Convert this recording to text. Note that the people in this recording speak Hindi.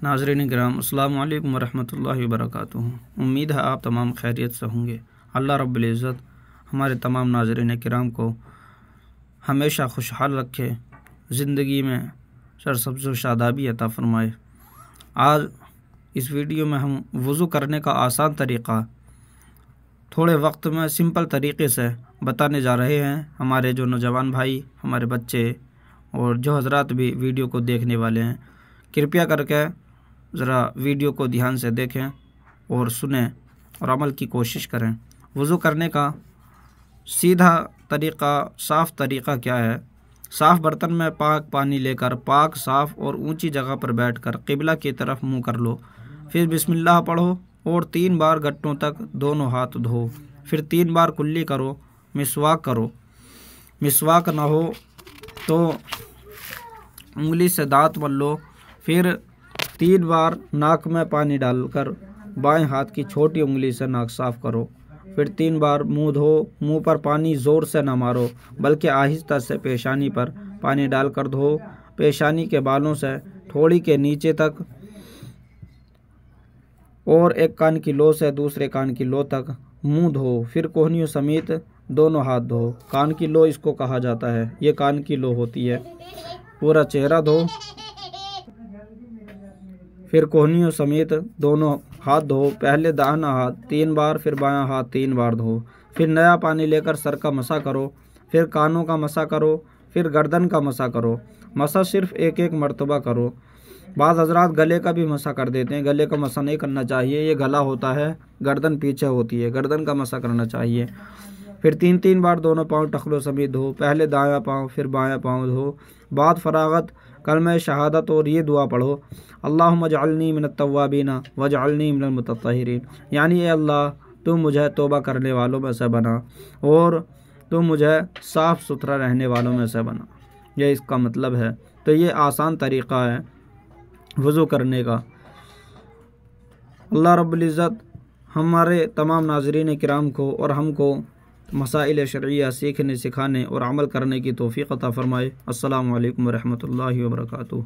नाज़रीन किराम, अस्सलामु अलैकुम वरहमतुल्लाहि वबरकातुहू। उम्मीद है आप तमाम खैरियत से होंगे। अल्लाह रब्बुल इज़्ज़त हमारे तमाम नाज़रीन किराम को हमेशा खुशहाल रखे, ज़िंदगी में सरसब्ज़ व शादाबी अता फ़रमाए। आज इस वीडियो में हम वज़ू करने का आसान तरीक़ा थोड़े वक्त में सिंपल तरीक़े से बताने जा रहे हैं। हमारे जो नौजवान भाई, हमारे बच्चे और जो हज़रात भी वीडियो को देखने वाले हैं, कृपया करके ज़रा वीडियो को ध्यान से देखें और सुनें और अमल की कोशिश करें। वज़ू करने का सीधा तरीक़ा, साफ़ तरीक़ा क्या है? साफ़ बर्तन में पाक पानी लेकर पाक, साफ़ और ऊंची जगह पर बैठकर क़िबला की तरफ मुँह कर लो। फिर बिस्मिल्लाह पढ़ो और 3 बार घुटनों तक दोनों हाथ धो। फिर 3 बार कुल्ली करो, मिसवाक करो। मिसवाक ना हो तो उंगली से दांत मल लो। फिर 3 बार नाक में पानी डालकर बाएं हाथ की छोटी उंगली से नाक साफ़ करो। फिर 3 बार मुंह धो। मुंह पर पानी ज़ोर से न मारो, बल्कि आहिस्ता से पेशानी पर पानी डालकर धो। पेशानी के बालों से ठोड़ी के नीचे तक और एक कान की लो से दूसरे कान की लो तक मुंह धो। फिर कोहनियों समेत दोनों हाथ धो। कान की लो इसको कहा जाता है, ये कान की लो होती है। पूरा चेहरा धो। फिर कोहनियों समेत दोनों हाथ धो। पहले दाहिना हाथ 3 बार, फिर बायां हाथ 3 बार धो। फिर नया पानी लेकर सर का मसा करो। फिर कानों का मसा करो। फिर गर्दन का मसा करो। मसा सिर्फ एक मरतबा करो। बाज़ हज़रात गले का भी मसा कर देते हैं। गले का मसा नहीं करना चाहिए, ये गला होता है, गर्दन पीछे होती है, गर्दन का मसा करना चाहिए। फिर 3-3 बार दोनों पाँव टखलों समेत धो। पहले दायां पाँव, फिर बायां पाँव धो। बाद फरागत कलमा शहादत और ये दुआ पढ़ो, अल्लाहुम्मा जअलनी मिनत तव्वाबीना वजअलनी मिनल मुतत्तहिरीन। यानी ए अल्लाह, तुम मुझे तौबा करने वालों में से बना और तुम मुझे साफ़ सुथरा रहने वालों में से बना। यह इसका मतलब है। तो ये आसान तरीक़ा है वज़ू करने का। अल्लाह रब्बुल इज़्ज़त हमारे तमाम नाज़रीन किराम को और हमको मसाइल शरइया सीखने, सिखाने और अमल करने की तौफ़ीक़ अता फ़रमाए। अस्सलामु अलैकुम वरहमतुल्लाहि वबरकातुहू।